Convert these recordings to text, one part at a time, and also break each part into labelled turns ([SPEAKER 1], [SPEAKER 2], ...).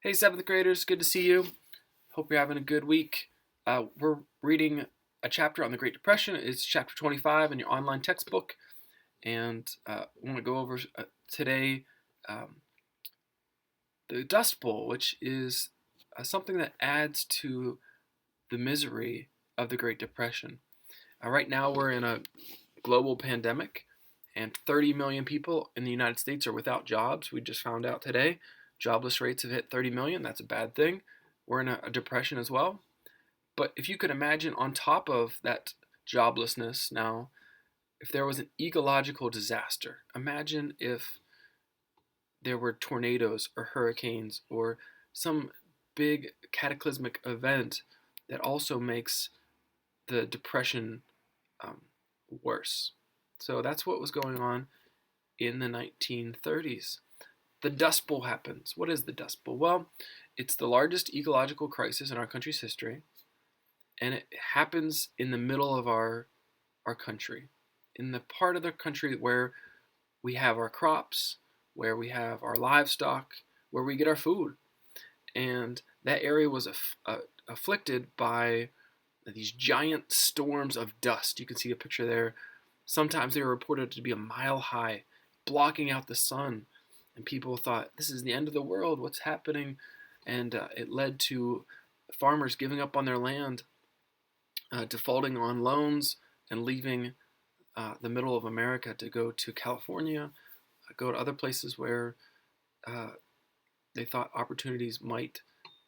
[SPEAKER 1] Hey, seventh graders, good to see you. Hope you're having a good week. We're reading a chapter on the Great Depression. It's chapter 25 in your online textbook, and I want to go over today um, the Dust Bowl, which is something that adds to the misery of the Great Depression. Right now, we're in a global pandemic, and 30 million people in the United States are without jobs. We just found out today. Jobless rates have hit 30 million. That's a bad thing. We're in a depression as well. But if you could imagine on top of that joblessness now, if there was an ecological disaster, imagine if there were tornadoes or hurricanes or some big cataclysmic event that also makes the depression um, worse. So that's what was going on in the 1930s. The Dust Bowl happens. What is the Dust Bowl? Well, it's the largest ecological crisis in our country's history, and it happens in the middle of our country, in the part of the country where we have our crops, where we have our livestock, where we get our food. And that area was afflicted by these giant storms of dust. You can see a picture there. Sometimes they were reported to be a mile high, blocking out the sun. And people thought, this is the end of the world. What's happening? And it led to farmers giving up on their land, defaulting on loans, and leaving the middle of America to go to California, go to other places where uh, they thought opportunities might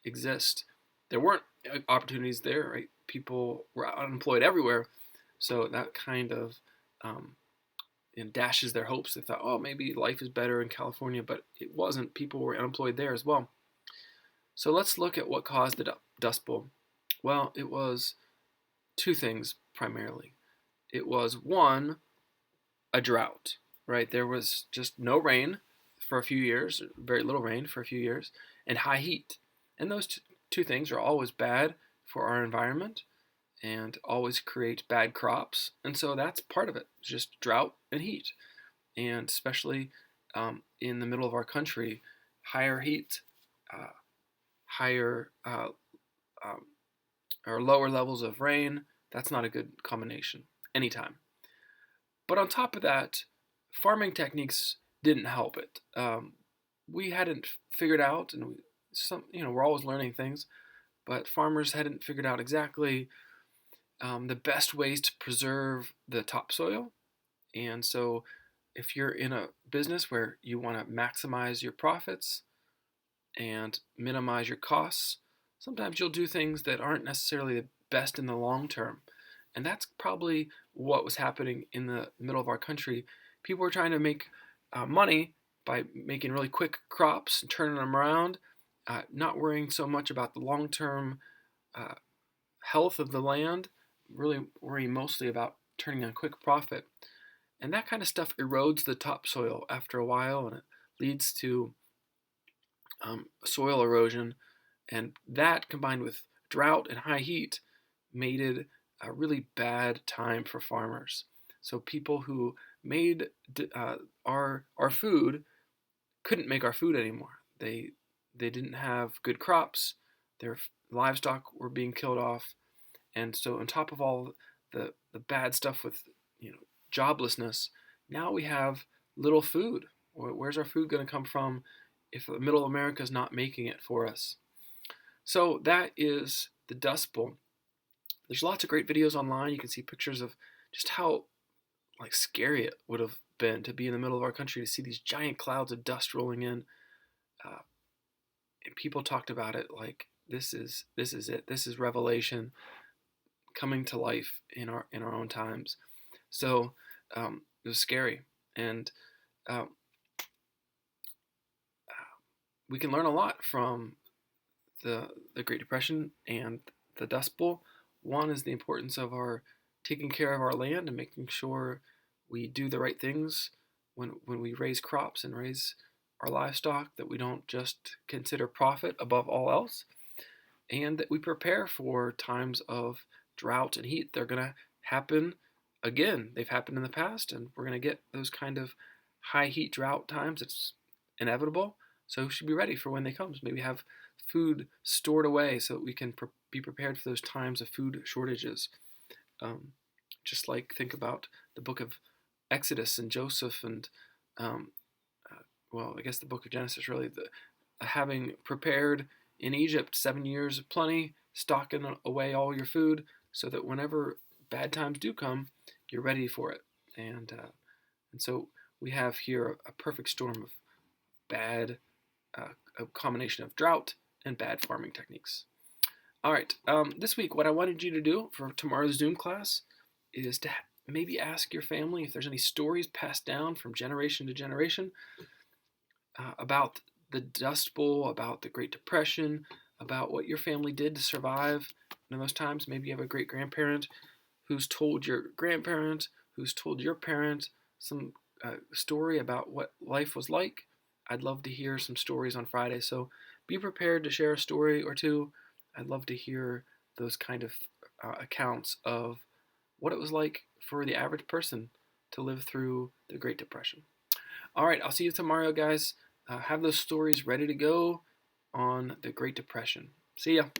[SPEAKER 1] exist. There weren't opportunities there, right? People were unemployed everywhere, so that kind of um, dashes their hopes. They thought, oh, maybe life is better in California, but it wasn't. People were unemployed there as well. So let's look at what caused the Dust Bowl. Well, it was two things primarily. It was one, a drought, right? There was just no rain for a few years, very little rain for a few years, and high heat. And those two things are always bad for our environment and always create bad crops. And so that's part of it, just drought and heat. And especially in the middle of our country, higher heat, uh, higher um, or lower levels of rain, that's not a good combination anytime. But on top of that, farming techniques didn't help it. We hadn't figured out, and we're always learning things, but farmers hadn't figured out exactly the best ways to preserve the topsoil. And so, if you're in a business where you want to maximize your profits and minimize your costs, sometimes you'll do things that aren't necessarily the best in the long term. And that's probably what was happening in the middle of our country. People were trying to make money by making really quick crops and turning them around, not worrying so much about the long term uh, health of the land, really worrying mostly about turning a quick profit. And that kind of stuff erodes the topsoil after a while, and it leads to soil erosion. And that combined with drought and high heat made it a really bad time for farmers. So people who made our food couldn't make our food anymore. They didn't have good crops. Their livestock were being killed off, and so on top of all the bad stuff with joblessness, now we have little food. Where's our food going to come from if the middle America is not making it for us? So that is the Dust Bowl. There's lots of great videos online. You can see pictures of just how scary it would have been to be in the middle of our country to see these giant clouds of dust rolling in. Uh, and people talked about it like this is it. This is Revelation coming to life in our own times. So it was scary, and um, we can learn a lot from the Great Depression and the Dust Bowl. One is the importance of our taking care of our land and making sure we do the right things when we raise crops and raise our livestock, that we don't just consider profit above all else, and that we prepare for times of drought and heat. They're going to happen again. They've happened in the past, and we're going to get those kind of high heat drought times. It's inevitable. So we should be ready for when they come. Maybe have food stored away so that we can be prepared for those times of food shortages. Um, just like think about the book of Exodus and Joseph and um, well, I guess the book of Genesis really, having prepared in Egypt 7 years of plenty, stocking away all your food so that whenever bad times do come, you're ready for it. And so we have here a perfect storm of bad, a combination of drought and bad farming techniques. All right, this week, what I wanted you to do for tomorrow's Zoom class is to maybe ask your family if there's any stories passed down from generation to generation about the Dust Bowl, about the Great Depression, about what your family did to survive in those times. Maybe you have a great grandparent who's told your grandparent, who's told your parent some story about what life was like. I'd love to hear some stories on Friday, so be prepared to share a story or two. I'd love to hear those kind of accounts of what it was like for the average person to live through the Great Depression. All right, I'll see you tomorrow, guys. Have those stories ready to go on the Great Depression. See ya.